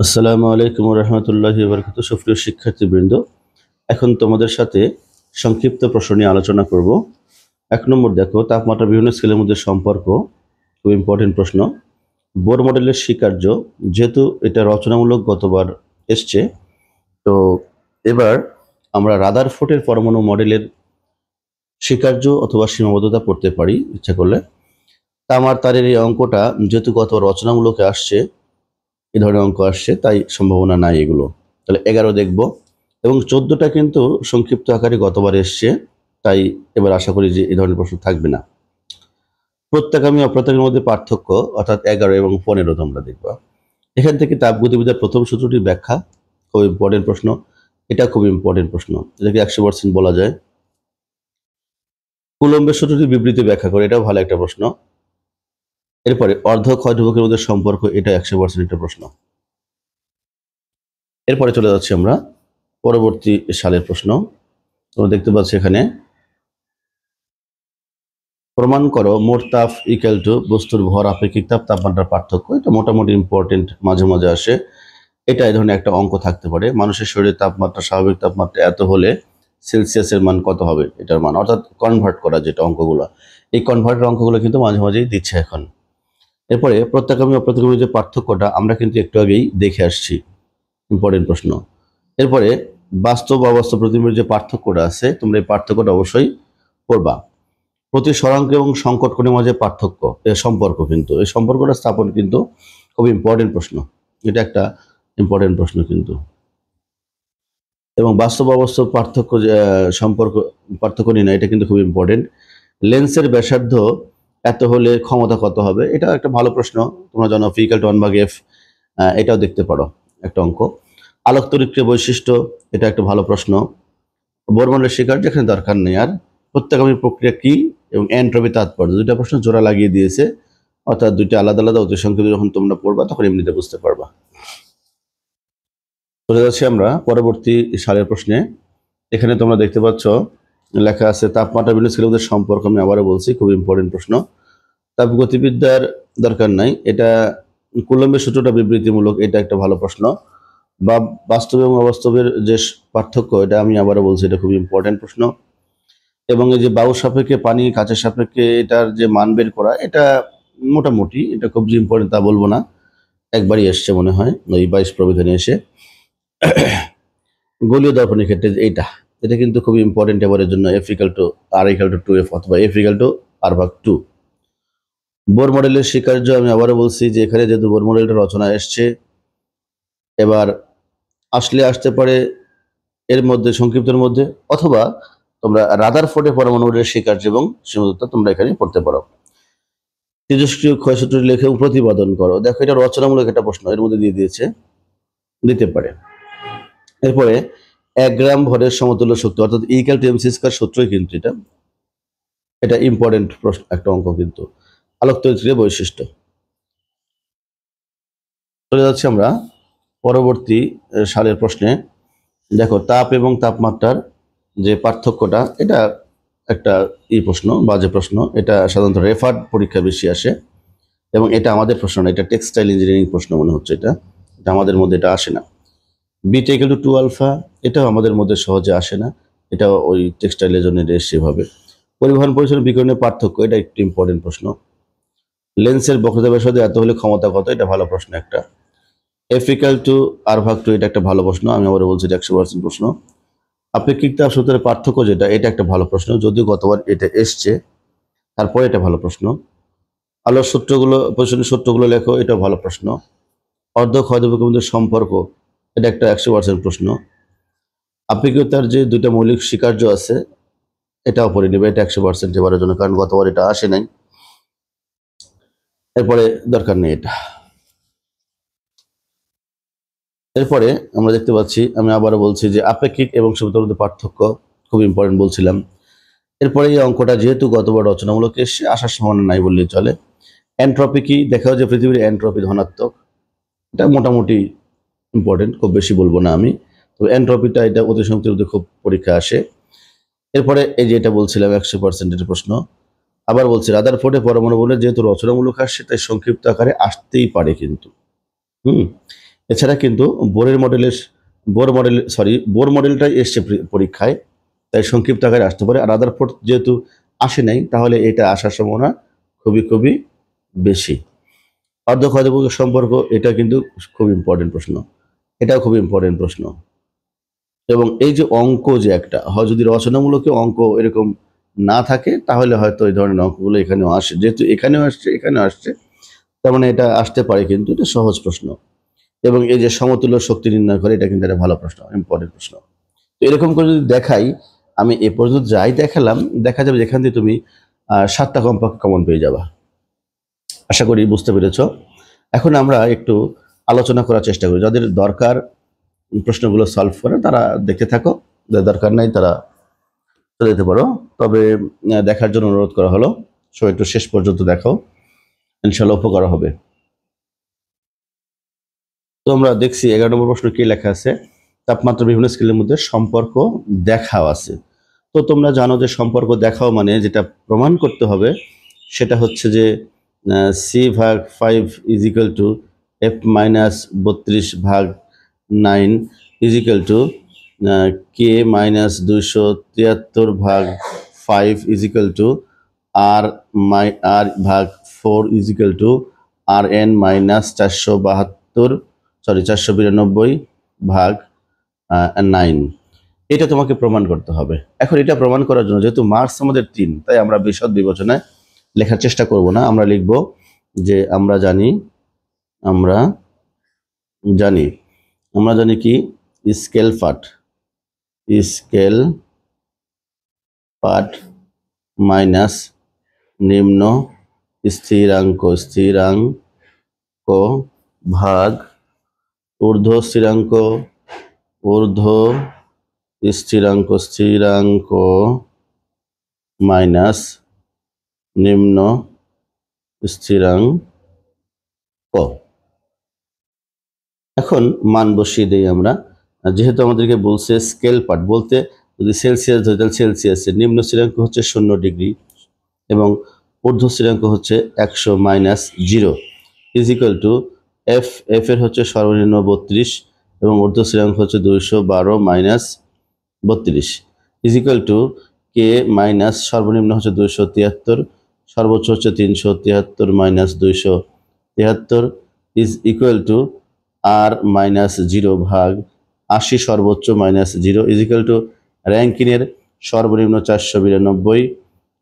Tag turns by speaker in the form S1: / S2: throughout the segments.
S1: আসসালামু আলাইকুম রহমতুল্লাহি বারাকাতু। সুপ্রিয় শিক্ষার্থীবৃন্দ, এখন তোমাদের সাথে সংক্ষিপ্ত প্রশ্ন নিয়ে আলোচনা করব। 1 নম্বর দেখো, তাপমাত্রা বিভিন্ন স্কেলের মধ্যে সম্পর্ক। খুব ইম্পর্টেন্ট প্রশ্ন। বোর মডেলের স্বীকার্য, যেহেতু এটা রচনামূলক গতবার এসছে, তো এবার আমরা রাদারফোর্ডের পরমাণু মডেলের স্বীকার্য অথবা সীমাবদ্ধতা পড়তে পারি ইচ্ছা করলে। তামার তারের এই অঙ্কটা যেহেতু গতবার রচনামূলকে আসছে, এই ধরনের অঙ্ক আসছে, তাই সম্ভাবনা নাই এগুলো। তাহলে 11 দেখব, এবং 14টা কিন্তু সংক্ষিপ্ত আকারে গতবার এসছে, তাই এবার আশা করি যে এই ধরনের প্রশ্ন থাকবে না। প্রত্যাগামী অপ্রত্যাগামীর মধ্যে পার্থক্য, অর্থাৎ 11 এবং 15 তোমরা দেখবা। এখান থেকে তাপগতিবিদ্যার প্রথম সূত্রটি ব্যাখ্যা, খুব ইম্পর্টেন্ট প্রশ্ন। এটা খুব ইম্পর্টেন্ট প্রশ্ন, এটাকে 100% বলা যায়। কুলম্বের সূত্রটি বিবৃতি ব্যাখ্যা করে, এটাও ভালো একটা প্রশ্ন। এরপরে অর্ধ ক্ষয় ধ্রুবকের মধ্যে সম্পর্ক, এটা 100% একটা প্রশ্ন। এরপরে চলে যাচ্ছি আমরা পরবর্তী সালের প্রশ্ন। তোমরা দেখতে পাচ্ছ এখানে, প্রমাণ করো মোট তাপ ইকুয়াল টু বস্তুর ভর আপেক্ষিক তাপ তাপমাত্রার পার্থক্য। এটা মোটামুটি ইম্পর্টেন্ট, মাঝে মাঝে আসে। এটা এই ধরনের একটা অঙ্ক থাকতে পারে, মানুষের শরীরের তাপমাত্রা স্বাভাবিক তাপমাত্রা এত হলে সেলসিয়াসের মান কত হবে, এটার মান, অর্থাৎ কনভার্ট করা যেটা অঙ্কগুলো, এই কনভার্টের অঙ্কগুলো কিন্তু মাঝে মাঝেই দিচ্ছে এখন। এরপরে প্রত্যাগামী অপ্রত্যাগামী যে পার্থক্যটা আমরা কিন্তু একটু আগেই দেখে আসছি, ইম্পর্টেন্ট প্রশ্ন। এরপরে বাস্তব অবাস্তব প্রতিবিম্বের যে পার্থক্যটা আছে, তোমরা এই পার্থক্যটা অবশ্যই পড়বা। প্রতি স্বরাঙ্ক এবং সংকট কোণের মাঝে পার্থক্য, এর সম্পর্ক, কিন্তু এই সম্পর্কটা স্থাপন কিন্তু খুব ইম্পর্টেন্ট প্রশ্ন। এটা একটা ইম্পর্টেন্ট প্রশ্ন কিন্তু। এবং বাস্তব অবাস্তব পার্থক্য সম্পর্ক, পার্থক্য নির্ণয়, এটা কিন্তু খুব ইম্পর্টেন্ট। লেন্সের ব্যাসার্ধ এত হলে ক্ষমতা কত হবে, এটা একটা ভালো প্রশ্ন। তোমরা জানো পি ইকুয়াল টু 1/f, এটাও দেখতে পারো একটা অঙ্ক। আলোক তড়িৎক্রিয়া বৈশিষ্ট্য, এটা একটা ভালো প্রশ্ন। বোরমন্ডলের স্বীকার্য, এখানে দরকার নেই। আর প্রত্যাগামী প্রক্রিয়া কি এবং এন্ট্রপি তাৎপর্য, দুইটা প্রশ্ন জোড়া লাগিয়ে দিয়েছে, অর্থাৎ দুইটা আলাদা আলাদা অতি সংক্ষেপে যখন তোমরা পড়বা তখন এমনিতে বুঝতে পারবা। চলে যাচ্ছি আমরা পরবর্তী সালের প্রশ্নে। এখানে তোমরা দেখতে পাচ্ছ লেখা আছে তাপমাত্রা বিভিন্ন স্কেলের মধ্যে সম্পর্ক। আমি আবারও বলছি, খুব ইম্পর্টেন্ট প্রশ্ন। তাপগতিবিদ্যার দরকার নাই, এটা কুলম্বের সূত্রটা বিবৃতিমূলক, এটা একটা ভালো প্রশ্ন। বা বাস্তব এবং অবাস্তবের যে পার্থক্য, এটা আমি আবারও বলছি, এটা খুব ইম্পর্টেন্ট প্রশ্ন। এবং এই যে বায়ু সাপেক্ষে পানি, কাচের সাপেক্ষে এটার যে মান বের করা, এটা মোটামুটি, এটা খুব যে ইম্পর্টেন্ট তা বলবো না, একবারই এসছে মনে হয় ওই 22 প্রবিধানে এসে। গোলীয় দর্পণের ক্ষেত্রে এটা এটা কিন্তু খুব ইম্পর্টেন্ট এবারের জন্য, F = R = 2F অথবা F = R/2। বোর মডেলের স্বীকার্য, আমি আবারও বলছি যে এখানে যেহেতু বোর মডেলটা রচনা এসছে, এবার আসতে পারে এর মধ্যে সংক্ষিপ্তের মধ্যে, অথবা তোমরা রাদারফোর্ডের পরমাণু মডেলের স্বীকার্য এবং সীমাবদ্ধতা তোমরা এখানে পড়তে পারো। তেজস্ক্রিয় ক্ষয়সূত্রটি লেখে প্রতিপাদন করো। দেখো, এটা রচনামূলক একটা প্রশ্ন, এর মধ্যে দিয়ে দিয়েছে, দিতে পারে। এরপরে 1 গ্রাম ভরের সমতুল্য শক্তি, অর্থাৎ E = mc² সূত্রই কিন্তু এটা ইম্পর্টেন্ট প্রশ্ন, একটা অঙ্ক কিন্তু। আলোক তড়িৎক্রিয়া বৈশিষ্ট্য। চলে যাচ্ছি আমরা পরবর্তী সালের প্রশ্নে। দেখো, তাপ এবং তাপমাত্রার যে পার্থক্যটা, এটা একটা প্রশ্ন, বাজে প্রশ্ন। এটা সাধারণত রেফার্ড পরীক্ষা বেশি আসে, এবং এটা আমাদের প্রশ্ন না, এটা টেক্সটাইল ইঞ্জিনিয়ারিং প্রশ্ন মনে হচ্ছে। এটা আমাদের মধ্যে এটা আসে না। বিটা = 2α, এটাও আমাদের মধ্যে সহজে আসে না, এটা ওই টেক্সটাইলের জন্য এসে ভাবে। পরিবহন পরিচালন বিকিরণের পার্থক্য, এটা একটু ইম্পর্টেন্ট প্রশ্ন। লেন্সের বক্রতা ব্যাসার্ধ এত হলে ক্ষমতা কত, এটা ভালো প্রশ্ন একটা। F = R/2, এটা একটা ভালো প্রশ্ন, আমি আবার বলছি এটা 100% প্রশ্ন। আপেক্ষিক তাপ সূত্রের পার্থক্য যেটা, এটা একটা ভালো প্রশ্ন, যদিও গতবার এটা এসছে, তারপরে এটা ভালো প্রশ্ন। আলোর সূত্রগুলো, প্রচলিত সূত্রগুলো লেখো, এটা ভালো প্রশ্ন। অর্ধ ক্ষয় ধ্রুবকের মধ্যে সম্পর্ক, এটা একটা 100% প্রশ্ন। আপেক্ষিকতার যে দুইটা মৌলিক স্বীকার্য আছে, এটাও পড়ে নেবে, এটা 100% এবারের জন্য, কারণ গতবার এটা আসে নাই। এরপরে দরকার নেই এটা। এরপরে আমরা দেখতে পাচ্ছি, আমি আবারও বলছি যে আপেক্ষিক এবং সীমিতের মধ্যে পার্থক্য খুব ইম্পর্টেন্ট বলছিলাম। এরপরে এই অঙ্কটা যেহেতু গতবার রচনামূলক এসে, আসার সম্ভাবনা নাই বললেই চলে। এন্ট্রপি কি, দেখাও যে পৃথিবীর এন্ট্রপি ধনাত্মক, এটা মোটামুটি ইম্পর্টেন্ট, খুব বেশি বলবো না আমি। তো এন্ট্রপিটা, এটা অতি সংক্ষিপ্ত খুব পরীক্ষা আসে। এরপরে এই যে এটা বলছিলাম 100% এর প্রশ্ন। আবার বলছি, রাদারফোর্ডের পরমাণু বলে যেহেতু রচনামূলক আসছে, তাই সংক্ষিপ্ত আকারে আসতেই পারে কিন্তু। এছাড়া কিন্তু বোর মডেলটাই এসছে পরীক্ষায়, তাই সংক্ষিপ্ত আকারে আসতে পারে। আর রাদারফোর্ড যেহেতু আসে নাই, তাহলে এটা আসার সম্ভাবনা খুবই খুবই বেশি। অর্ধক্ষয়যোগ্য সম্পর্ক, এটা কিন্তু খুব ইম্পর্টেন্ট প্রশ্ন, এটাও খুব ইম্পর্টেন্ট প্রশ্ন। এবং এই যে অঙ্ক যে একটা হয়, যদি রচনামূলক অঙ্ক এরকম না থাকে, তাহলে হয়তো এই ধরনের অঙ্কগুলো এখানেও আসে। যেহেতু এখানেও আসছে, তার মানে এটা আসতে পারে, কিন্তু এটা সহজ প্রশ্ন। এবং এই যে সমতুল্য শক্তি নির্ণয় করে, এটা কিন্তু একটা ভালো প্রশ্ন, ইম্পর্টেন্ট প্রশ্ন। তো এরকম করে যদি দেখাই, আমি এ পর্যন্ত যাই দেখালাম, দেখা যাবে যেখান থেকে তুমি 7টা কমপক্ষে কমন পেয়ে যাবা। আশা করি বুঝতে পেরেছ। এখন আমরা একটু আলোচনা করার চেষ্টা করি। যাদের দরকার প্রশ্নগুলো সলভ করে, তারা দেখতে থাকো, যাদের দরকার নাই তারা চলে যেতে পারো। তবে দেখার জন্য অনুরোধ করা হলো, সো একটু শেষ পর্যন্ত দেখো, ইনশাল্লাহ উপকার হবে। তো আমরা দেখছি 11 নম্বর প্রশ্ন কি লেখা আছে, তাপমাত্রা বিভিন্ন স্কেলের মধ্যে সম্পর্ক দেখাও আছে। তো তোমরা জানো যে সম্পর্ক দেখাও মানে যেটা প্রমাণ করতে হবে, সেটা হচ্ছে যে C/5 is equal two F-32/9 is equal two K-273/5 is equal two R/4 is equal two RN-492/9। এটা তোমাকে প্রমাণ করতে হবে। এখন এটা প্রমাণ করার জন্য, যেহেতু মার্কস আমাদের 3, তাই আমরা বিশদ বিবেচনায় লেখার চেষ্টা করব না। আমরা লিখব যে আমরা জানি কি স্কেল পার্ট মাইনাস নিম্ন স্থিরাঙ্ক ভাগ ঊর্ধ্ব স্থিরাঙ্ক মাইনাস নিম্ন স্থিরাঙ্ক। এখন মান বসিয়ে দিই আমরা। যেহেতু আমাদেরকে বলছে স্কেল পার্ট বলতে, যদি সেলসিয়াস ধরি তাহলে সেলসিয়াসের নিম্ন স্থিরাঙ্ক হচ্ছে 0 ডিগ্রি এবং ঊর্ধ্ব স্থিরাঙ্ক হচ্ছে 100-0 ইজ ইকুয়াল টু এফ এর হচ্ছে সর্বনিম্ন 32 এবং ঊর্ধ্ব স্থিরাঙ্ক হচ্ছে 212-32 is equal two K minus সর্বনিম্ন হচ্ছে 273, সর্বোচ্চ হচ্ছে 373-273 ইজ ইকুয়াল টু R-0/80 সর্বোচ্চ -0 ইজ ইকুয়াল টু র্যাঙ্কিনের সর্বনিম্ন 492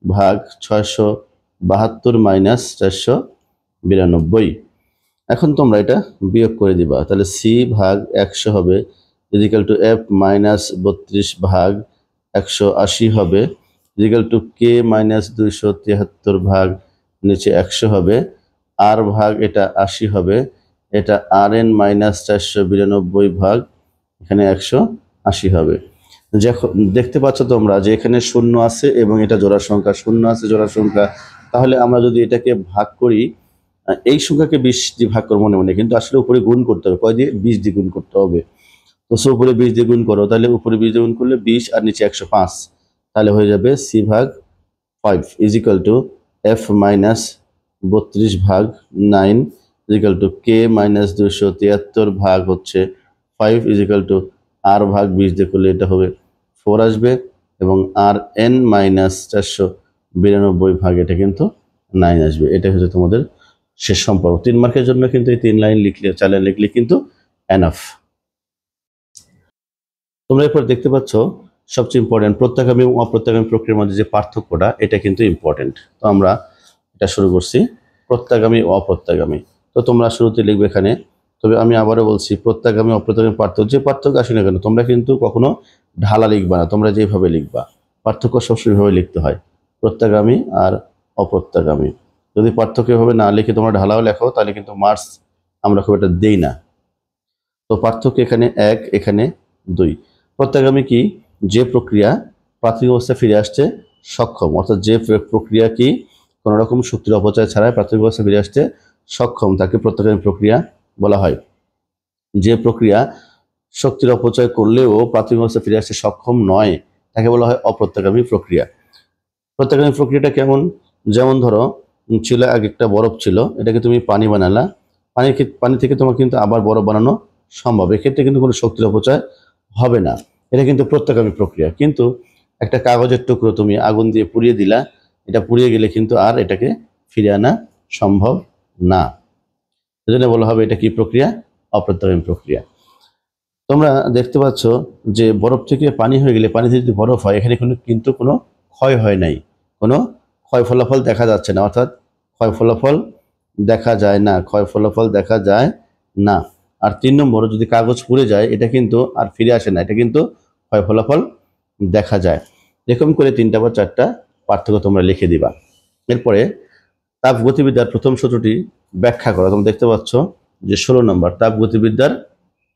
S1: ভাগ 672 - 492। এখন তোমরা এটা বিয়োগ করে দিবা, তাহলে C/100 হবে ইজ ইকুয়াল টু F-32 ভাগ 180 হবে ইজ ইকুয়াল টু K-273 ভাগ নিচে 100 হবে, আর ভাগ এটা 80 হবে, এটা RN-492 ভাগ এখানে 180 হবে। যখন দেখতে পাচ্ছ তোমরা যে এখানে শূন্য আছে এবং এটা জোড়া সংখ্যা, শূন্য আছে জোড়া সংখ্যা, তাহলে আমরা যদি এটাকে ভাগ করি, এই সংখ্যাকে 20 দিয়ে ভাগ করবো মনে মনে, কিন্তু আসলে উপরে গুণ করতে হবে। কয় দিয়ে? 20 দিয়ে গুণ করতে হবে। তো উপরে 20 দিয়ে গুণ করো, তাহলে উপরে 20 দিয়ে গুণ করলে 20 আর নিচে 105, তাহলে হয়ে যাবে C/5 is equal two F-32/9 is equal two K-273 ভাগ হচ্ছে 5 ইজ ইকুয়াল টু R/20 দিয়ে করলে এটা হবে 4 আসবে, এবং RN-492 ভাগ এটা কিন্তু 9 আসবে। এটা হচ্ছে তোমাদের শেষ সম্পর্ক। 3 মার্কের জন্য কিন্তু এই 3 লাইন লিখলে, 4 লাইন লিখলে কিন্তু এনাফ। তোমরা এরপর দেখতে পাচ্ছ সবচেয়ে ইম্পর্টেন্ট প্রত্যাগামী এবং অপ্রত্যাগামী প্রক্রিয়ার মধ্যে যে পার্থক্যটা, এটা কিন্তু ইম্পর্টেন্ট। তো আমরা এটা শুরু করছি, প্রত্যাগামী ও অপ্রত্যাগামী। তো তোমরা শুরুতে লিখবে এখানে, তবে আমি আবারও বলছি, প্রত্যাগামী অপ্রত্যাগামী পার্থক্য, যে পার্থক্য আসে না কেন, তোমরা কিন্তু কখনো ঢালা লিখবা না, তোমরা যেভাবে লিখবা, পার্থক্য সবসময় এভাবে লিখতে হয়, প্রত্যাগামী আর অপ্রত্যাগামী। যদি পার্থক্য এভাবে না লিখে তোমরা ঢালাও লেখো, তাহলে কিন্তু মার্কস আমরা খুব একটা দেই না। তো পার্থক্য এখানে 1, এখানে 2। প্রত্যাগামী কি? যে প্রক্রিয়া প্রাথমিক অবস্থায় ফিরে আসতে সক্ষম, অর্থাৎ যে প্রক্রিয়া কি কোনো রকম শক্তির অপচয় ছাড়াই প্রাথমিক অবস্থায় ফিরে আসতে সক্ষম, তাকে প্রত্যাগামী প্রক্রিয়া বলা হয়। যে প্রক্রিয়া শক্তির অপচয় করলেও প্রাথমিক অবস্থায় ফিরে আসতে সক্ষম নয়, তাকে বলা হয় অপ্রত্যাগামী প্রক্রিয়া। প্রত্যাগামী প্রক্রিয়াটা কেমন? যেমন ধরো, ছিল আগে একটা বরফ ছিল, এটাকে তুমি পানি বানালা, পানি থেকে তোমার কিন্তু আবার বরফ বানানো সম্ভব। এক্ষেত্রে কিন্তু কোনো শক্তির অপচয় হবে না। এটা কিন্তু প্রত্যাগামী প্রক্রিয়া। কিন্তু একটা কাগজের টুকরো তুমি আগুন দিয়ে পুড়িয়ে দিলা, এটা পুড়িয়ে গেলে কিন্তু আর এটাকে ফিরে আনা সম্ভব না। এজন্য বলা হবে এটা কি প্রক্রিয়া? অপ্রত্যাগামী প্রক্রিয়া। তোমরা দেখতে পাচ্ছ যে বরফ থেকে পানি হয়ে গেলে, পানি থেকে যদি বরফ হয়, এখানে কিন্তু কোনো ক্ষয় হয় নাই, কোনো ক্ষয় ফলাফল দেখা যাচ্ছে না, অর্থাৎ ক্ষয় ফলাফল দেখা যায় না, ক্ষয় ফলাফল দেখা যায় না। আর 3 নম্বর, যদি কাগজ পুড়ে যায় এটা কিন্তু আর ফিরে আসে না, এটা কিন্তু ক্ষয় ফলাফল দেখা যায়। এরকম করে 3টা বা 4টা পার্থক্য তোমরা লিখে দিবা। এরপরে তাপগতিবিদ্যার প্রথম সূত্রটি ব্যাখ্যা করো। তোমরা দেখতে পাচ্ছ যে 16 নম্বর, তাপগতিবিদ্যার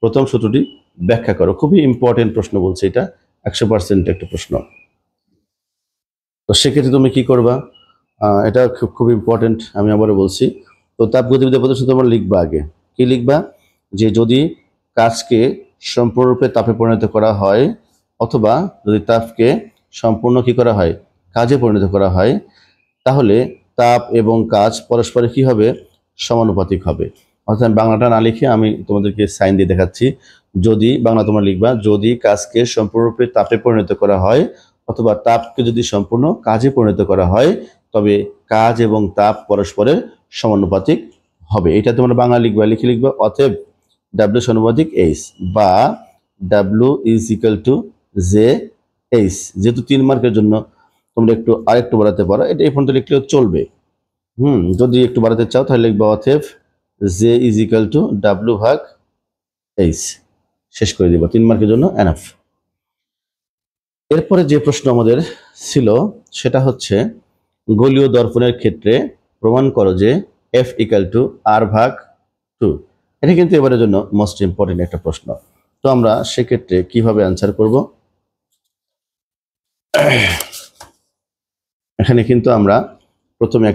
S1: প্রথম সূত্রটি ব্যাখ্যা করো। খুবই ইম্পর্টেন্ট প্রশ্ন বলছে, এটা 100% একটা প্রশ্ন। তো সেক্ষেত্রে তুমি কি করবা? এটা খুব ইম্পর্টেন্ট, আমি আবারও বলছি। তো তাপগতিবিদ্যার প্রথম সূত্র তোমরা লিখবা। আগে কি লিখবা? যে যদি কাজকে সম্পূর্ণরূপে তাপে পরিণত করা হয়, অথবা যদি তাপকে সম্পূর্ণ কি করা হয়, কাজে পরিণত করা হয়, তাহলে তাপ এবং কাজ পরস্পরে কি হবে? সমানুপাতিক হবে। অর্থাৎ বাংলাটা না লিখে আমি তোমাদেরকে সাইন দিয়ে দেখাচ্ছি। যদি, বাংলা তোমরা লিখবা, যদি কাজকে সম্পূর্ণরূপে তাপে পরিণত করা হয় অথবা তাপকে যদি সম্পূর্ণ কাজে পরিণত করা হয়, তবে কাজ এবং তাপ পরস্পরের সমানুপাতিক হবে। এটা তোমরা বাংলা লিখবা, লিখে লিখবা অতএব ডাব্লিউ সমানুপাতিক এইচ, বা W is equal two J H. যেহেতু 3 মার্কের জন্য তোমরা আরেকটু বাড়াতে পারো, এটা এই পর্যন্ত লিখলেও চলবে। যদি একটু বাড়াতে চাও তাহলে লিখবা অতএব J is equal two W ভাগ এইচ। শেষ করে দিব, 3 মার্কের জন্য এনাফ। এরপরে যে প্রশ্ন আমাদের ছিল সেটা হচ্ছে, গোলীয় দর্পণের ক্ষেত্রে প্রমাণ করো যে এফ ইকুয়াল টু আর ভাগ 2। এটা কিন্তু এবারের জন্য মোস্ট ইম্পর্টেন্ট একটা প্রশ্ন। তো আমরা সেক্ষেত্রে কিভাবে অ্যান্সার করব? এখানে কিন্তু আমরা প্রথমে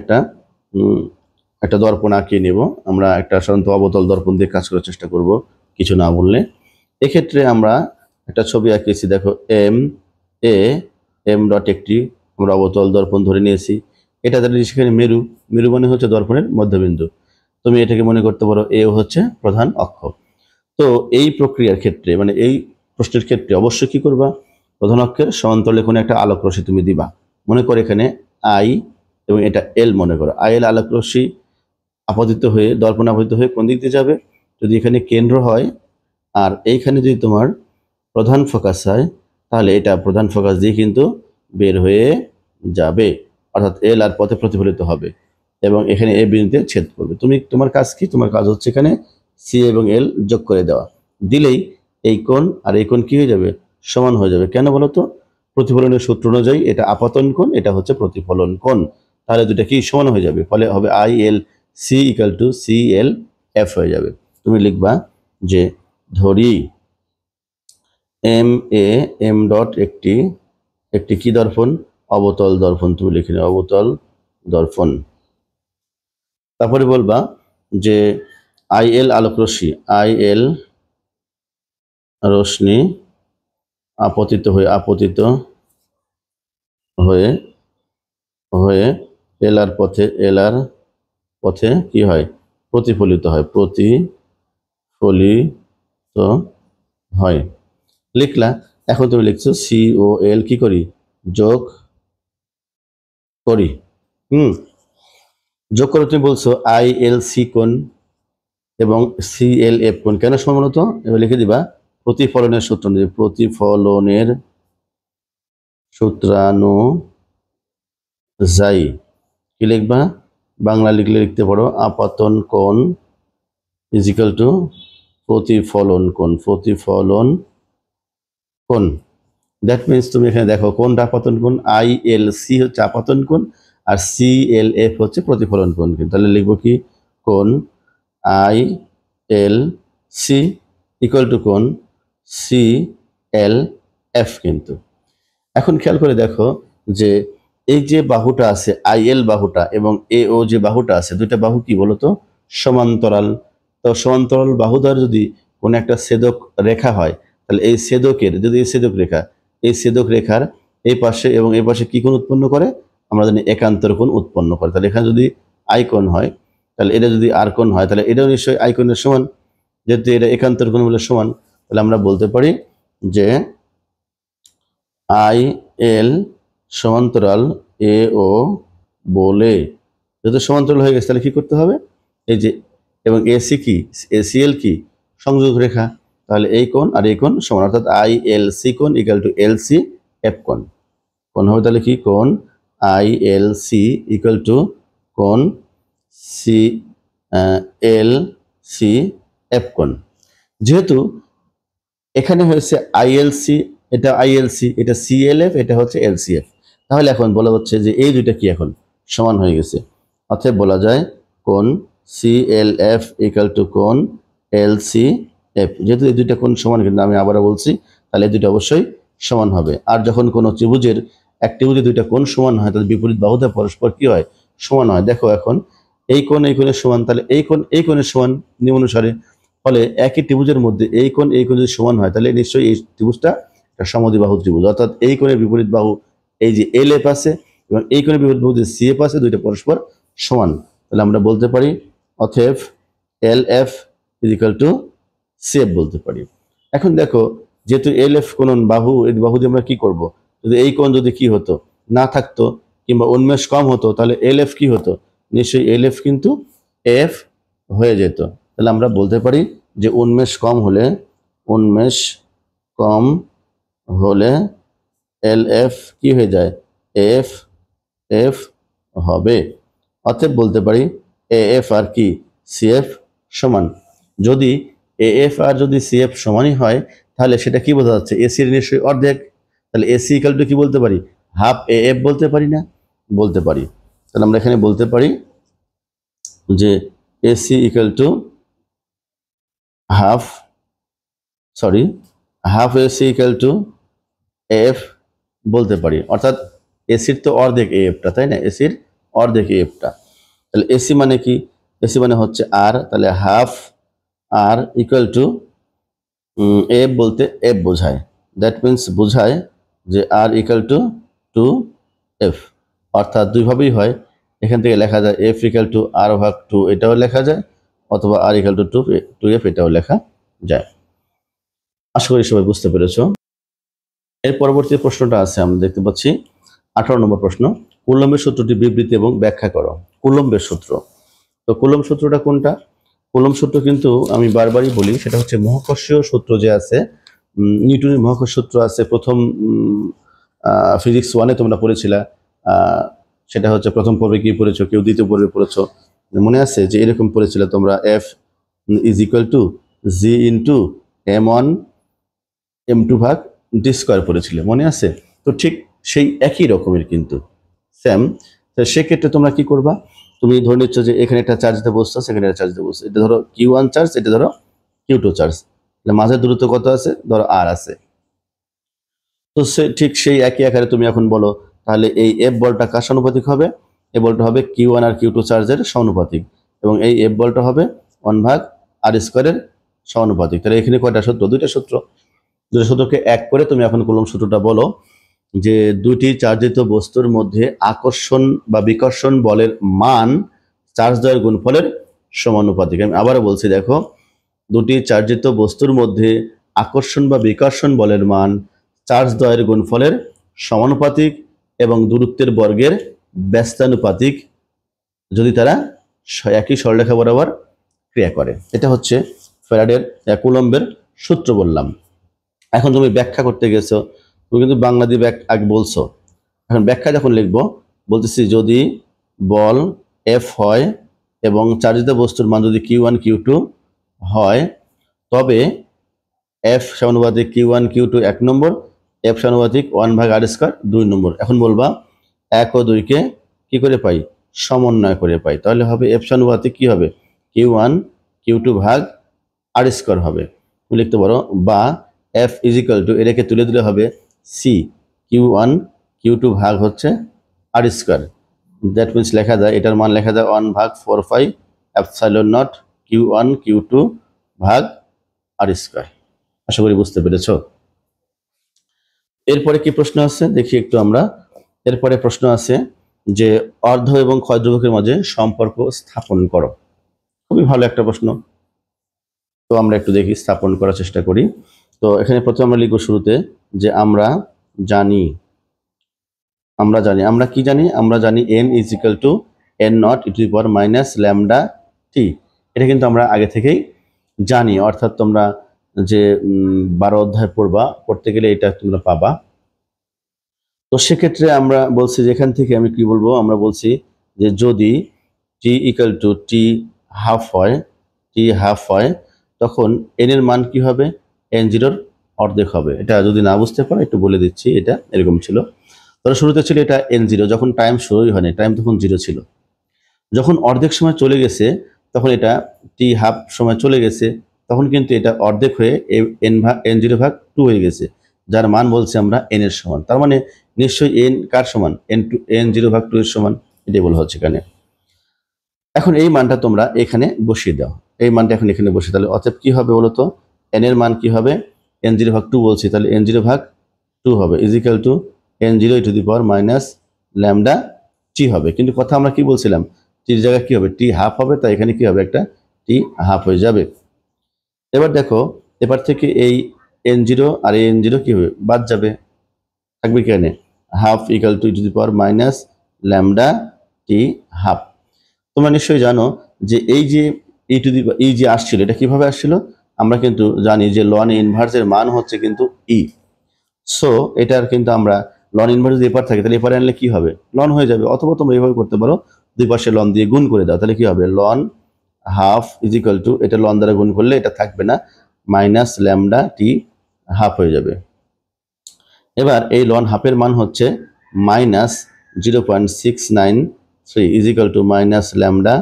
S1: একটা দর্পণ আঁকিয়ে নেব। আমরা একটা সাধারণত অবতল দর্পণ দিয়ে কাজ করার চেষ্টা করব, কিছু না বললে। এক্ষেত্রে আমরা একটা ছবি আঁকিয়েছি, দেখো এম ডট একটি আমরা অবতল দর্পণ ধরে নিয়েছি। এটা ধরে সেখানে মেরু মানে হচ্ছে দর্পণের মধ্যবিন্দু। তুমি এটাকে মনে করতে পারো এ হচ্ছে প্রধান অক্ষ। তো এই প্রক্রিয়ার ক্ষেত্রে, মানে এই প্রশ্নের ক্ষেত্রে অবশ্যই কি করবা? প্রধান অক্ষের সমান্তরালে কোনো একটা আলোক রশ্মি তুমি দিবা। মনে করো এখানে আই এবং এটা এল মনে করো। আই এল আলোক রশ্মি আপতিত হয়ে, দর্পণে আপতিত হয়ে কোন দিক দিয়ে যাবে? যদি এখানে কেন্দ্র হয় আর এইখানে যদি তোমার প্রধান ফোকাস হয়, তাহলে এটা প্রধান ফোকাস দিয়ে কিন্তু বের হয়ে যাবে, অর্থাৎ এল আর পথে প্রতিফলিত হবে এবং এখানে এ বিন্দুতে ছেদ করবে। তোমার কাজ কি? তোমার কাজ হচ্ছে এখানে সি এবং এল যোগ করে দেওয়া। দিলেই এই কোণ আর এই কোণ কি হয়ে যাবে? সমান হয়ে যাবে। কেন বলো তো? প্রতিফলনের সূত্র অনুযায়ী এটা আপতন কোণ, এটা হচ্ছে প্রতিফলন কোণ। তাহলে দুটা কি সমান হয়ে যাবে, ফলে হবে I L C equal to C L F হয়ে যাবে। তুমি লিখবা যে ধরি এম ডট একটি কি দর্পণ? অবতল দর্পণ। তুমি লিখে নাও অবতল দর্পণ। তারপরে বলবা যে I L Alok Rashmi, I L রশ্মি আপতিত হয়ে এল আর পথে কি হয়? প্রতিফলিত হয়। লিখলা। এখন তুমি লিখছো সি ও এল কি করি? যোগ করি। যোগ করে তুমি বলছো আই এল সি কোণ এবং সি এল এফ কোণ কেন সমানত? এবার লিখে দিবা প্রতিফলনের সূত্র অনুযায়ী, প্রতিফলনের সূত্রানুযায়ী। কি লিখবা? বাংলা লিখলে লিখতে পারো আপতন কোণ ইজ ইকুয়াল টু প্রতিফলন কোণ। দ্যাট মিনস তুমি এখানে দেখো কোনটা আপতন কোণ? আই এল সি হচ্ছে আপতন কোণ আর সি এল এফ হচ্ছে প্রতিফলন কোণ। তাহলে লিখবো কি? কোণ I L C equal to কোণ সি এল এফ। কিন্তু এখন খেয়াল করে দেখো যে এই যে বাহুটা আছে আই এল বাহুটা এবং এ ও যে বাহুটা আছে, দুইটা বাহু কি বলতো? সমান্তরাল। তো সমান্তরাল বাহু দ্বারা যদি কোনো একটা ছেদক রেখা হয়, তাহলে এই ছেদকের, যদি এই ছেদক রেখার এই পাশে এবং এই পাশে কি কোণ উৎপন্ন করে? আমরা জানি একান্তর কোণ উৎপন্ন করে। তাহলে এখানে যদি আই কোণ হয়, তাহলে এটা যদি আর কোণ হয়, তাহলে এটাও নিশ্চয়ই আই কোণের সমান। যেহেতু এটা একান্তর গুণমূলের সমান, তাহলে আমরা বলতে পারি যে আই এল সমান্তরাল এ ও বলে, যেহেতু সমান্তরাল হয়ে গেছে তাহলে কি করতে হবে, এই যে এবং এসি কি, এসিএল কি, সংযোগ রেখা, তাহলে এই কোণ আর এই কোণ সমান, অর্থাৎ আই এল সি কোণ equal to L C F কোণ। কোণ হবে তাহলে কি, কোণ I L C equal to কোণ সি এল সি এফ কোণ। যেহেতু এখানে হয়েছে আইএলসি, এটা আইএলসি, এটা সিএলএফ, এটা হচ্ছে এলসিএফ, তাহলে এখন বলা হচ্ছে যে এই দুইটা কি এখন সমান হয়ে গেছে। অতএব বলা যায় কোণ সিএলএফ ইকুয়াল টু কোণ এলসিএফ। যেহেতু এই দুইটা কোণ সমান, কিন্তু আমি আবারও বলছি তাহলে এই দুইটা অবশ্যই সমান হবে। আর যখন কোনো ত্রিভুজের এক ত্রিভুজে দুইটা কোণ সমান হয়, তাদের বিপরীত বাহুতে পরস্পর কি হয়, সমান হয়। দেখো এখন এই কোণ এই কোণের সমান, তাহলে এই কোণ এই কোণের সমান নিয়মানুসারে, ফলে একই ত্রিভুজের মধ্যে এই কোণ যদি সমান হয়, তাহলে নিশ্চয়ই এই ত্রিভুজটা একটা সমদ্বিবাহু ত্রিভুজ। অর্থাৎ এই কোণের বিপরীত বাহু এই যে এল এফ আছে এবং এই কোণের বিপরীত বাহু যে সি এফ আছে, দুইটা পরস্পর সমান। তাহলে আমরা বলতে পারি অতএব L F is equal to C F বলতে পারি। এখন দেখো যেহেতু এল এফ কোণ বাহু, এই বাহু দিয়ে আমরা কি করব, যদি এই কোণ যদি কি হতো, না থাকতো কিংবা উন্মেষ কম হতো, তাহলে এল এফ কি হতো, নিশ্চয়ই এল এফ কিন্তু এফ হয়ে যেত। তাহলে আমরা বলতে পারি যে উন্মেষ কম হলে এল এফ কি হয়ে যায়, এফ এফ হবে। অতএব বলতে পারি এ এফ আর কি সি এফ সমান। যদি এ এফ আর যদি সি এফ সমানই হয়, তাহলে সেটা কি বোঝা যাচ্ছে, এসির নিশ্চয়ই অর্ধেক। তাহলে এসি ইকাল টু কি বলতে পারি, হাফ এ এফ বলতে পারি না, বলতে পারি। তাহলে আমরা এখানে বলতে পারি যে AC equal to half AC equal to F বলতে পারি। অর্থাৎ এসির তো অর্ধেক এফটা, তাই না, এসির অর্ধেক এফটা। তাহলে এসি মানে কি, এসি মানে হচ্ছে আর, তাহলে half R equal to F বলতে এফ বোঝায়, দ্যাট মিনস বোঝায় যে আর ইকুয়াল টু 2f। অর্থাৎ দুইভাবেই হয়, এখান থেকে লেখা যায় এফ ইকুয়াল টু আর ভাগ 2, এটাও লেখা যায়, অথবা আর ইকুয়াল টু 2f এটাও লেখা যায়। আশা করি সবাই বুঝতে পেরেছো। এর পরবর্তী প্রশ্নটা আছে, আমরা দেখতে পাচ্ছি 18 নম্বর প্রশ্ন, কুলম্বের সূত্রটি বিবৃতি এবং ব্যাখ্যা করো। কুলম্বের সূত্র, তো কুলম্ব সূত্রটা কোনটা, কুলম্ব সূত্র কিন্তু আমি বারবারই বলি, সেটা হচ্ছে মহাকর্ষীয় সূত্র যে আছে, নিউটনের মহাকর্ষ সূত্র আছে, প্রথম ফিজিক্স 1-এ তোমরা পড়েছিলা, সেটা হচ্ছে প্রথম পর্বে কি পড়েছো, কেউ দ্বিতীয় পর্বে পড়েছো, মনে আছে যে এরকম পড়েছিল তোমরা, F is equal two G into m1 m2 ভাগ ডি স্কোয়ার পড়েছিলে, মনে আছে? তো ঠিক সেই একই রকমের কিন্তু সেম। তো সেক্ষেত্রে তোমরা কি করবা, তুমি ধরে নিচ্ছ যে এখানে একটা চার্জ দিতে বসছো, সেখানে একটা চার্জ দিতে বসছো, এটা ধরো Q1 চার্জ, এটা ধরো Q2 চার্জ, মাঝের দূরত্ব কত আছে, ধরো আর আছে। তো সে ঠিক সেই একই আকারে তুমি এখন বলো, তাহলে এই এফ বলটা কার সমানুপাতিক হবে, এ বলটা হবে Q1 আর Q2 চার্জের সমানুপাতিক, এবং এই এফ বলটা হবে 1 ভাগ আর স্কোয়ারের সমানুপাতিক। তাহলে এখানে কয়টা সূত্র, দুইটা সূত্র, দুটো সূত্রকে এক করে তুমি এখন কুলম্ব সূত্রটা বলো, যে দুটি চার্জিত বস্তুর মধ্যে আকর্ষণ বা বিকর্ষণ বলের মান চার্জদ্বয়ের গুণফলের সমানুপাতিক। আমি আবারও বলছি, দেখো দুটি চার্জিত বস্তুর মধ্যে আকর্ষণ বা বিকর্ষণ বলের মান চার্জদ্বয়ের গুণফলের সমানুপাতিক এবং দূরত্বের বর্গের ব্যস্তানুপাতিক যদি তারা একই সরলরেখা বরাবর ক্রিয়া করে। এটা হচ্ছে ফ্যারাডের কুলম্বের সূত্র বললাম। এখন তুমি ব্যাখ্যা করতে গেছো, তুমি কিন্তু বাংলা দিয়ে আগে বলছো, এখন ব্যাখ্যা যখন লিখবো বলতেছি, যদি বল এফ হয় এবং চার্জিত বস্তুর মান যদি Q1 Q2 হয়, তবে এফ সমানুপাতিক Q1 Q2 1 নম্বর, এফ সমানুপাতিক 1 ভাগ আর স্কয়ার 2 নম্বর। এখন বলবা 1 ও 2 কে কি করে পাই, সমন্বয় করে পাই, তাহলে হবে এফ সমানুপাতিক কি হবে, Q1 Q2 ভাগ আর স্কয়ার হবে, তুমি লিখতে পারো, বা এফ ইজ ইকুয়াল টু এটাকে তুলে দিলে হবে সি Q1 Q2 ভাগ হচ্ছে আর স্কয়ার, দ্যাট মিনস লেখা যায়, এটার মান লেখা যায় 1 ভাগ 4 এপসাইলন নট Q1 Q2 ভাগ আর স্কয়ার। আশা করি বুঝতে পেরেছো। এরপরে কি প্রশ্ন আছে দেখি একটু আমরা, এরপরে প্রশ্ন আছে যে অর্ধ এবং ক্ষয় ধ্রুবকের মাঝে সম্পর্ক স্থাপন করো। খুবই ভালো একটা প্রশ্ন। তো আমরা একটু দেখি, স্থাপন করার চেষ্টা করি। তো এখানে প্রথমে আমরা লিখব শুরুতে যে আমরা জানি, আমরা কি জানি, আমরা জানি n is equal to n naught e to the power minus lambda t. এটা কিন্তু আমরা আগে থেকেই জানি, অর্থাৎ তোমরা যে 12 অধ্যায় পড়তে গেলে এটা তোমরা পাবা। তো সেক্ষেত্রে আমরা বলছি যে এখান থেকে আমি কি বলবো, আমরা বলছি যে যদি T equal to T half হয় তখন n এর মান কি হবে, n0 অর্ধেক হবে। এটা যদি না বুঝতে পারো একটু বলে দিচ্ছি, এটা এরকম ছিল। ধরো শুরুতে ছিল এটা n0, যখন টাইম শুরুই হয়নি, টাইম তখন 0 ছিল। যখন অর্ধেক সময় চলে গেছে তখন এটা টি হাফ সময় চলে গেছে, তখন কিন্তু এটা অর্ধেক হয়ে n0 ভাগ 2 হয়ে গেছে, যার মান বলছি আমরা n এর সমান। তার মানে নিশ্চয়ই n কার সমান, n0 ভাগ 2 এর সমান, এটাই বলা হচ্ছে এখানে। এখন এই মানটা তোমরা এখানে বসিয়ে দাও, এই মানটা এখন এখানে বসিয়ে, তাহলে অতএব কি হবে বলো তো, n এর মান কি হবে, n0 ভাগ 2 বলছি, তাহলে n0 ভাগ 2 হবে is equal to n0 e to the power minus lambda t হবে। কিন্তু কথা আমরা কি বলছিলাম, টির জায়গায় কি হবে, টি হাফ হবে, তাই এখানে কি হবে, একটা টি হাফ হয়ে যাবে। এবার দেখো, এবার থেকে এই n0 আর এই n0 কি হবে, বাদ যাবে, থাকবে এখানে half equal to E to the power minus lambda T half. তোমরা নিশ্চয়ই জানো যে এই যে এই যে আসছিল, এটা কিভাবে আসছিল, আমরা কিন্তু জানি যে লন ইনভার্সের মান হচ্ছে কিন্তু ই। সো এটার কিন্তু আমরা লন ইনভার্স যদি এপার থাকে তাহলে এপারে আনলে কি হবে, লন হয়ে যাবে। অথবা তোমরা এইভাবে করতে পারো, দুই পাশে লন দিয়ে গুণ করে দাও, তাহলে কি হবে, লন হাফ ইজ ইকুয়াল টু, এটা লন দ্বারা গুণ করলে এটা থাকবে না, মাইনাস ল্যামডা টি হাফ হয়ে যাবে। এবার এই লন হাফের মান হচ্ছে minus 0.693 is equal to minus lambda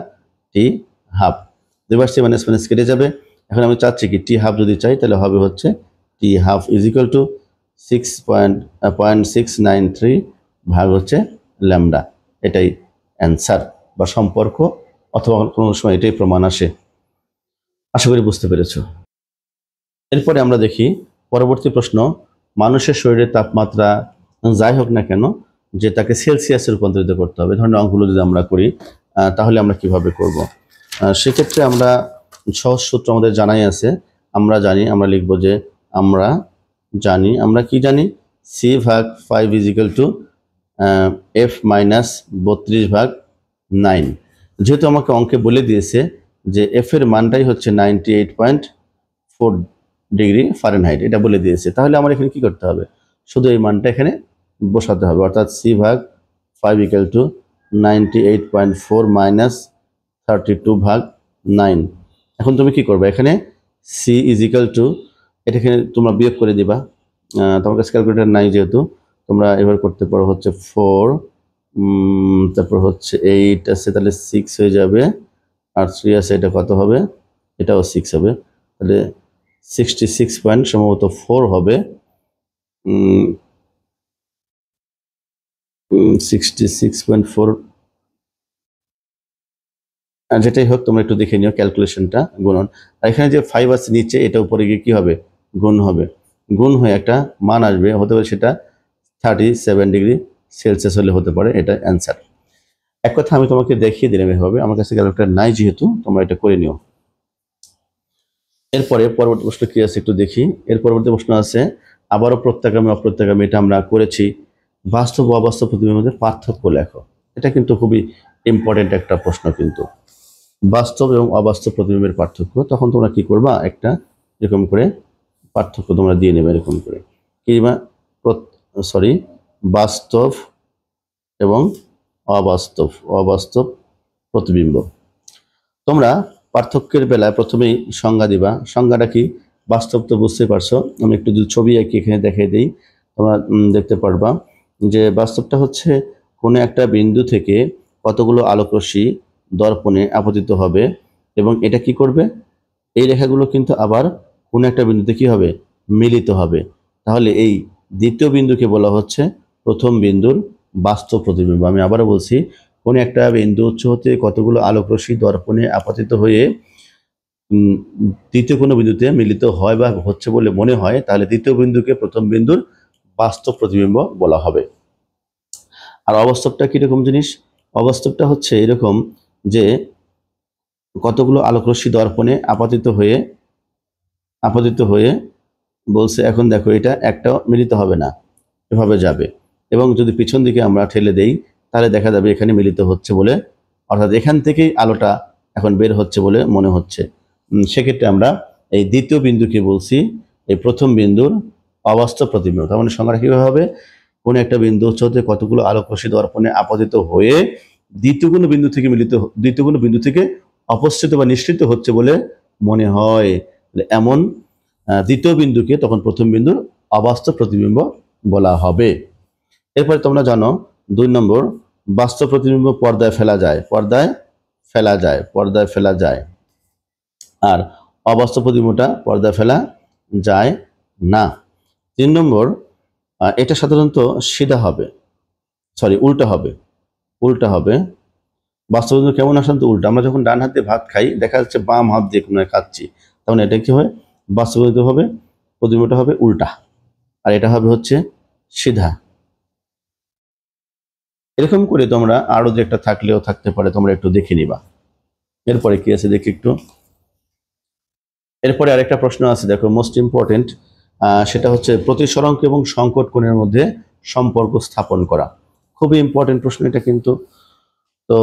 S1: T half. Reverse minus minus কেটে যাবে। এখন আমি চাচ্ছি কি, টি হাফ যদি চাই তাহলে হবে হচ্ছে টি হাফ ইজ ইকুয়াল টু 6.693 ভাগ হচ্ছে ল্যামডা। এটাই অ্যান্সার বা সম্পর্ক, অথবা কোনো সময় এটাই প্রমাণ আসে। আশা করি বুঝতে পেরেছো। এরপরে আমরা দেখি পরবর্তী প্রশ্ন, মানুষের শরীরের তাপমাত্রা যাই হোক না কেন, যে তাকে সেলসিয়াসে রূপান্তরিত করতে হবে। ধরনের অঙ্কগুলো যদি আমরা করি তাহলে আমরা কিভাবে করব, সেক্ষেত্রে আমরা সহজ সূত্র আমাদের জানাই আছে। আমরা জানি, আমরা লিখব যে আমরা জানি, আমরা কি জানি, সি ভাগ 5 is equal to F minus 32 ভাগ 9। যেহেতু আমাকে অঙ্কে বলে দিয়েছে যে এফ এর মানটাই হচ্ছে 98.4 ডিগ্রি ফারেনহাইট, এটা বলে দিয়েছে, তাহলে আমার এখানে কি করতে হবে, শুধু এই মানটা এখানে বসাতে হবে। অর্থাৎ সি ভাগ 5 ইকুয়াল টু 98.4 মাইনাস 32 ভাগ 9। এখন তুমি কি করবে, এখানে সি ইজ ইকুয়াল টু, এটাকে তোমরা বিয়োগ করে দিবা, তোমার কাছে ক্যালকুলেটার নাই যেহেতু, তোমরা এবার করতে পারো হচ্ছে 4, তারপর হচ্ছে 8 আছে, তাহলে 6 হয়ে যাবে, আর 3 আছে, এটা কত হবে, এটাও 6 হবে, তাহলে 66 পয়েন্ট সম্ভবত 4 হবে, 66.4, যেটাই হোক তোমরা একটু দেখে নিও ক্যালকুলেশনটা, গুণন। আর এখানে যে 5 আছে নিচে, এটা উপরে গিয়ে কি হবে, গুণ হবে, গুণ হয়ে একটা মান আসবে, হতে পারে সেটা 37 ডিগ্রি সেলসিয়াস হলে হতে পারে, এটা অ্যান্সার। এক কথা আমি তোমাকে দেখিয়ে দিলাম এভাবে, আমার কাছে ক্যালকুলেটর নাই যেহেতু, তোমরা এটা করে নিও। এরপরে পরবর্তী প্রশ্ন কি আছে একটু দেখি। এর পরবর্তী প্রশ্ন আছে আবারও প্রত্যাগামী অপ্রত্যাগামী, এটা আমরা করেছি। বাস্তব ও অবাস্তব প্রতিবিম্বের মধ্যে পার্থক্য লেখো। এটা কিন্তু খুবই ইম্পর্টেন্ট একটা প্রশ্ন, কিন্তু বাস্তব এবং অবাস্তব প্রতিবিম্বের পার্থক্য। তখন তোমরা কি করবা, একটা এরকম করে পার্থক্য তোমরা দিয়ে নেবে, এরকম করে কিংবা বাস্তব এবং অবাস্তব প্রতিবিম্ব। তোমরা পার্থক্যের বেলায় প্রথমেই সংজ্ঞা দিবা। সংজ্ঞাটা কি, বাস্তব তো বুঝতে পারছো, আমি একটু যদি ছবি আঁকি এখানে দেখিয়ে দিই, তোমরা দেখতে পারবা যে বাস্তবটা হচ্ছে কোনো একটা বিন্দু থেকে কতগুলো আলোকরশ্মি দর্পণে আপতিত হবে, এবং এটা কি করবে, এই রেখাগুলো কিন্তু আবার কোনো একটা বিন্দুতে কি হবে, মিলিত হবে। তাহলে এই দ্বিতীয় বিন্দুকে বলা হচ্ছে প্রথম বিন্দুর বাস্তব প্রতিবিম্ব। আমি আবারও বলছি, কোনো একটা বিন্দু উৎস হতে কতগুলো আলোকরশ্মি দর্পণে আপতিত হয়ে দ্বিতীয় কোনো বিন্দুতে মিলিত হয় বা হচ্ছে বলে মনে হয়, তাহলে দ্বিতীয় বিন্দুকে প্রথম বিন্দুর বাস্তব প্রতিবিম্ব বলা হবে। আর অবাস্তবটা কিরকম জিনিস, অবাস্তবটা হচ্ছে এরকম যে কতগুলো আলোকরশ্মি দর্পণে আপতিত হয়ে আপতিত হয়ে বলছে এখন দেখো এটা একটাও মিলিত হবে না, এভাবে যাবে। এবং যদি পিছন দিকে আমরা ঠেলে দেই তাহলে দেখা যাবে এখানে মিলিত হচ্ছে বলে, অর্থাৎ এখান থেকেই আলোটা এখন বের হচ্ছে বলে মনে হচ্ছে। সেক্ষেত্রে আমরা এই দ্বিতীয় বিন্দুকে বলছি এই প্রথম বিন্দুর অবাস্তব প্রতিবিম্ব। তার মানে সংজ্ঞাটা কীভাবে হবে, কোনো একটা বিন্দু হচ্ছে কতগুলো আলোকরশ্মি দর্পণে আপতিত হয়ে দ্বিতীয় কোনো বিন্দু থেকে অপসৃত বা নিঃসৃত হচ্ছে বলে মনে হয়, এমন দ্বিতীয় বিন্দুকে তখন প্রথম বিন্দুর অবাস্তব প্রতিবিম্ব বলা হবে। এরপরে তোমরা জানো 2 নম্বর, বাস্তব প্রতিবিম্ব পর্দায় ফেলা যায়, আর অবাস্তব প্রতিবিম্বটা পর্দায় ফেলা যায় না। 3 নম্বর, এটা সাধারণত সিধা হবে, উল্টা হবে। বাস্তব প্রতিবিম্ব কেমন আসলে উল্টা, আমরা যখন ডান হাত দিয়ে ভাত খাই দেখা যাচ্ছে বাম হাত দিয়ে কোনো খাচ্ছি, তাহলে এটা কি হয়, বাস্তব প্রতিবিম্বটা হবে উল্টা, আর এটা হবে হচ্ছে সিধা। এরকম করে তোমরা আরো যে একটা থাকলেও থাকতে পারে, তোমরা একটু দেখে নিবা। এরপরে কি আছে দেখি একটু। এরপরে আরেকটা প্রশ্ন আছে, দেখো মোস্ট ইম্পর্টেন্ট, সেটা হচ্ছে প্রতিসরাঙ্ক এবং সংকট কোণের মধ্যে সম্পর্ক স্থাপন করা। খুবই ইম্পর্টেন্ট প্রশ্ন এটা কিন্তু। তো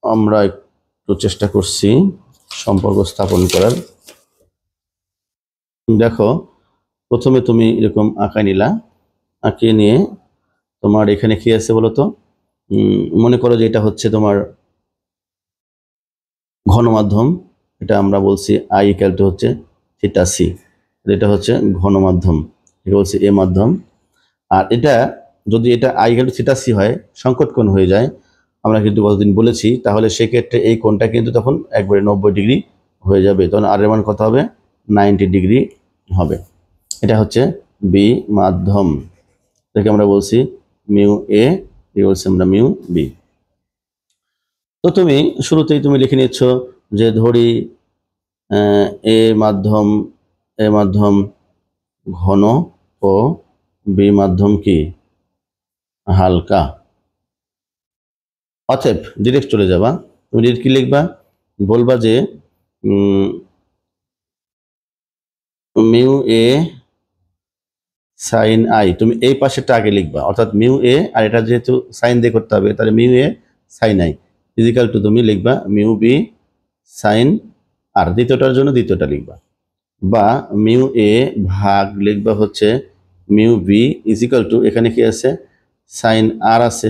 S1: আমরা একটু চেষ্টা করছি সম্পর্ক স্থাপন করার। দেখো প্রথমে তুমি এরকম আঁকায় নিলা, আঁকিয়ে নিয়ে তোমার এখানে কি আছে বলতো, মনে করো যে এটা হচ্ছে তোমার ঘনমাধ্যম, এটা আমরা বলছি I = হচ্ছে θc, এটা হচ্ছে ঘনমাধ্যম, এটা বলছি এ মাধ্যম। আর এটা যদি এটা I = θc হয়, সংকট কোণ হয়ে যায়, আমরা কিন্তু কতদিন বলেছি, তাহলে সেক্ষেত্রে এই কোণটা কিন্তু তখন একবারে 90 ডিগ্রি হয়ে যাবে, তখন আর এর মান কত হবে, 90 ডিগ্রি হবে। এটা হচ্ছে বি মাধ্যম, এটাকে আমরা বলছি মিউ এ, এটা বলছি আমরা মিউ বি। তো তুমি শুরুতেই তুমি লিখে নিচ্ছ যে ধরি এ মাধ্যম ঘন ও বি মাধ্যম কি হালকা। অতএব ডিরেক্ট চলে যাবা, তুমি ডিরেক্ট কি লিখবা, বলবা যে মিউ এ সাইন আই, তুমি এই পাশেরটা আগে লিখবা, অর্থাৎ মিউ এ, আর এটা যেহেতু সাইন দিয়ে করতে হবে তাহলে mu A sine I equal to তুমি লিখবা মিউ বি সাইন আর, দ্বিতীয়টার জন্য দ্বিতীয়টা লিখবা, বা মিউ এ ভাগ লিখবা হচ্ছে মিউ বি ইজিক্যাল টু, এখানে কি আছে সাইন আর আছে,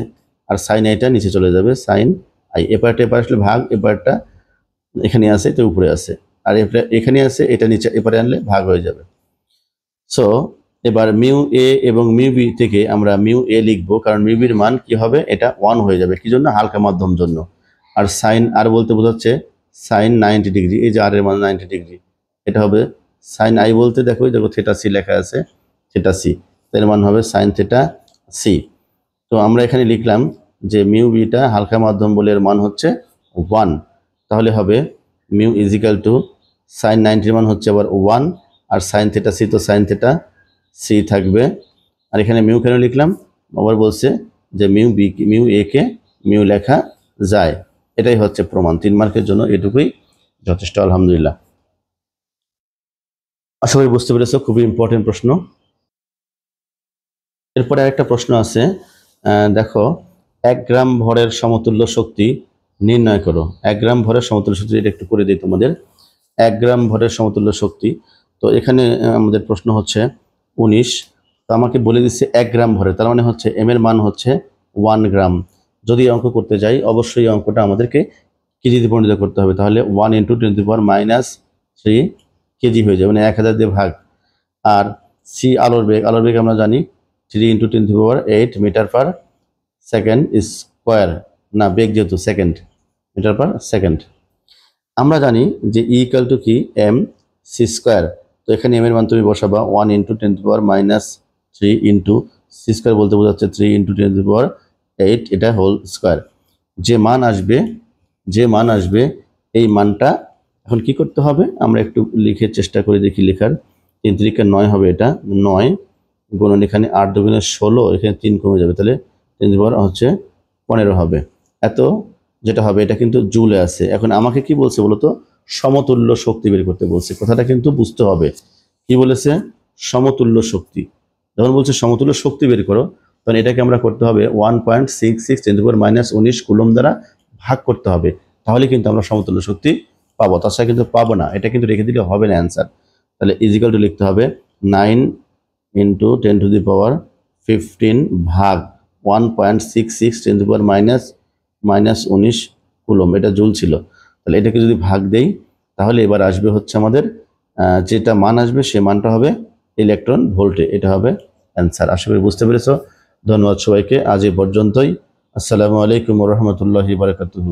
S1: আর সাইন আইটা নিচে চলে যাবে, সাইন আই, এপারটা এপার আসলে ভাগ, এপারটা এখানে আছে, এটা উপরে আছে, আর এখানে আছে, এটা নিচে এপারে আনলে ভাগ হয়ে যাবে। সো এবার মিউ এ এবং মিউ বি থেকে আমরা মিউ এ লিখবো, কারণ মিউ বির মান কি হবে, এটা 1 হয়ে যাবে, কি জন্য, হালকা মাধ্যম জন্য। আর সাইন আর বলতে বোঝাচ্ছে সাইন 90 ডিগ্রি, এই যে আর এর মান 90 ডিগ্রি, এটা হবে সাইন আই বলতে দেখো থেটা সি লেখা আছে, থেটা সি, এর মান হবে সাইন থেটা সি। তো আমরা এখানে লিখলাম যে মিউ বিটা হালকা মাধ্যম বলে এর মান হচ্ছে 1, তাহলে হবে মিউ ইজিক্যাল টু সাইন 90 মান হচ্ছে আবার 1, আর সাইন থেটা সি তো সাইন থেটা সি থাকবে, আর এখানে মিউ কেন লিখলাম, আবার বলছে যে মিউ এ কে মিউ লেখা যায়, এটাই হচ্ছে প্রমাণ। 3 মার্কের জন্য এটুকুই যথেষ্ট, আলহামদুলিল্লাহ। আশা করি বুঝতে পেরেছো, খুবই ইম্পর্টেন্ট প্রশ্ন। এরপরে আরেকটা প্রশ্ন আছে, দেখো 1 গ্রাম ভরের সমতুল্য শক্তি নির্ণয় করো। 1 গ্রাম ভরের সমতুল্য শক্তি, এটা একটু করে দিই তোমাদের। 1 গ্রাম ভরের সমতুল্য শক্তি, তো এখানে আমাদের প্রশ্ন হচ্ছে 19, তো আমাকে বলে দিচ্ছে 1 গ্রাম ভরে, তার মানে হচ্ছে এম এর মান হচ্ছে 1 গ্রাম। যদি অঙ্ক করতে যাই অবশ্যই অঙ্কটা আমাদেরকে কেজিতে পরিণত করতে হবে, তাহলে 1 × 10⁻³ কেজি হয়ে যাবে, মানে 1000 দিয়ে ভাগ। আর সি আলোর বেগ আমরা জানি 3 × 10⁸ মিটার পার সেকেন্ড স্কোয়ার, না বেগ যেহেতু সেকেন্ড, মিটার পার সেকেন্ড। আমরা জানি যে ই ইকুয়াল টু কি এম সি স্কোয়ার, তো এখানে এম এর মান তুমি বসাবা 1 × 10⁻³ ইন্টু সি স্কোয়ার বলতে বোঝাচ্ছে 3 × 10⁸, এটা হোল স্কোয়ার। যে মান আসবে এই মানটা এখন কি করতে হবে, আমরা একটু লিখে চেষ্টা করে দেখি লেখার। 3 × 3 = 9 হবে, এটা 9 গুণন এখানে 8 × 2 = 16, এখানে 3 কমে যাবে, তাহলে 10⁻15 হবে। এত যেটা হবে এটা কিন্তু জুলে আছে। এখন আমাকে কি বলছে বলতো, সমতুল্য শক্তি বের করতে বলছে। কথাটা কিন্তু বুঝতে হবে। কি বলেছে? সমতুল্য শক্তি। যখন বলছে সমতুল্য শক্তি বের করো, তখন এটাকে আমরা করতে হবে 1.66 × 10⁻19 কুলম্ব দ্বারা ভাগ করতে হবে। তাহলে কিন্তু আমরা সমতুল্য শক্তি পাবো, তাছাড়া কিন্তু পাবো না। এটা কিন্তু রেখে দিলে হবে না অ্যান্সার। তাহলে ইজিক্যাল টু লিখতে হবে 9 × 10⁻15 ভাগ 1.66 × 10⁻19 কুলম্ব। এটা জুল ছিল। তাহলে এটাকে যদি ভাগ দেই, তাহলে এবার আসবে হচ্ছে আমাদের যেটা মান আসবে সে মানটা হবে ইলেকট্রন ভোল্টে। এটা হবে অ্যান্সার। আশা করি বুঝতে পেরেছো। ধন্যবাদ সবাইকে। আজ এই পর্যন্তই। আসসালামু আলাইকুম ওয়া রাহমাতুল্লাহি ওয়া বারাকাতুহু।